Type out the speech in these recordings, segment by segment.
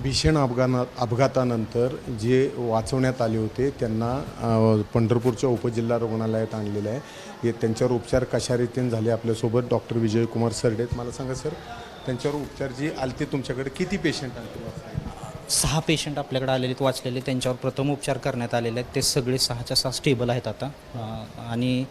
भीषण अपघातानंतर जे वाचवण्यात आले होते त्यांना पंढरपूरच्या उपजिल्हा रुग्णालयात आणलेलं आहे. त्यांच्यावर उपचार कशा रीतीने झाले आपल्यासोबत डॉक्टर विजयकुमार सरडेत. मला सांगा सर, त्यांच्यावर उपचार जे आलते तुमच्याकडे किती पेशंट आले? 6 पेशंट आपल्याकडे आलेले वाचलेले, त्यांच्यावर प्रथम उपचार करण्यात आलेले आहेत. ते सगळे 6च्या 6 स्टेबल आहेत आता. आणि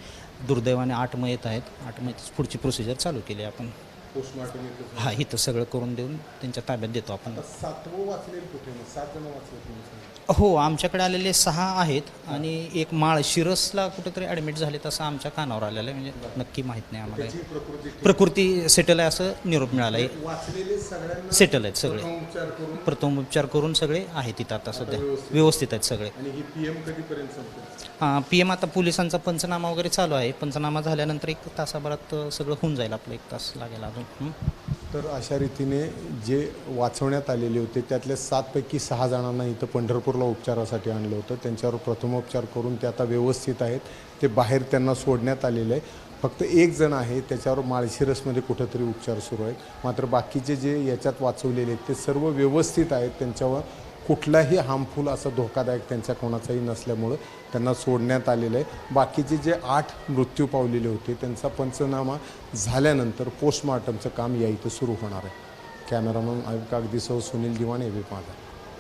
दुर्दैवाने 8 मयत आहेत. 8 मयत पुढची प्रोसिजर चालू केली आपण. पोस्टमॉर्टम हा, इथं सगळं करून देऊन त्यांच्या ताब्यात देतो आपण. 7वं वाचलेलं कुठे? 7 जण वाचले. हो, आमच्याकडे आलेले 6 आहेत आणि एक माळशिरसला कुठेतरी ॲडमिट झाले तसं आमच्या कानावर आलेलं आहे. म्हणजे नक्की माहीत नाही आम्हाला. प्रकृती सेटल आहे असं निरोप मिळाला आहे. वाचलेले सगळ्यांना सेटल आहेत सगळे. उपचार करून प्रथम उपचार करून सगळे आहेत तिथं आता सध्या व्यवस्थित आहेत सगळे. आणि ही पीएम कधीपर्यंत संपेल? हां, PM आता पोलिसांचा पंचनामा वगैरे चालू आहे. पंचनामा झाल्यानंतर 1 तासाभरात सगळं होऊन जाईल. आपलं 1 तास लागेल अजून. तर अशा रीतीने जे वाचवण्यात आलेले होते त्यातल्या 7 पैकी 6 जणांना इथं पंढरपूरला उपचारासाठी आणलं होतं. त्यांच्यावर प्रथमोपचार करून ते आता व्यवस्थित आहेत. ते बाहेर त्यांना सोडण्यात आलेलं आहे. फक्त 1 जण आहे त्याच्यावर माळशिरसमध्ये कुठंतरी उपचार सुरू आहेत. मात्र बाकीचे जे याच्यात वाचवलेले आहेत ते सर्व व्यवस्थित आहेत. त्यांच्यावर कुठलाही हार्मफुल असं धोकादायक त्यांच्या कोणाचाही नसल्यामुळं त्यांना सोडण्यात आलेलं आहे. बाकीचे जे 8 मृत्यू पावलेले होते त्यांचा पंचनामा झाल्यानंतर पोस्टमॉर्टमचं काम या इथं सुरू होणार आहे. कॅमेरामन आयुब कागदीसह सुनील दिवाणे, एबी माझा.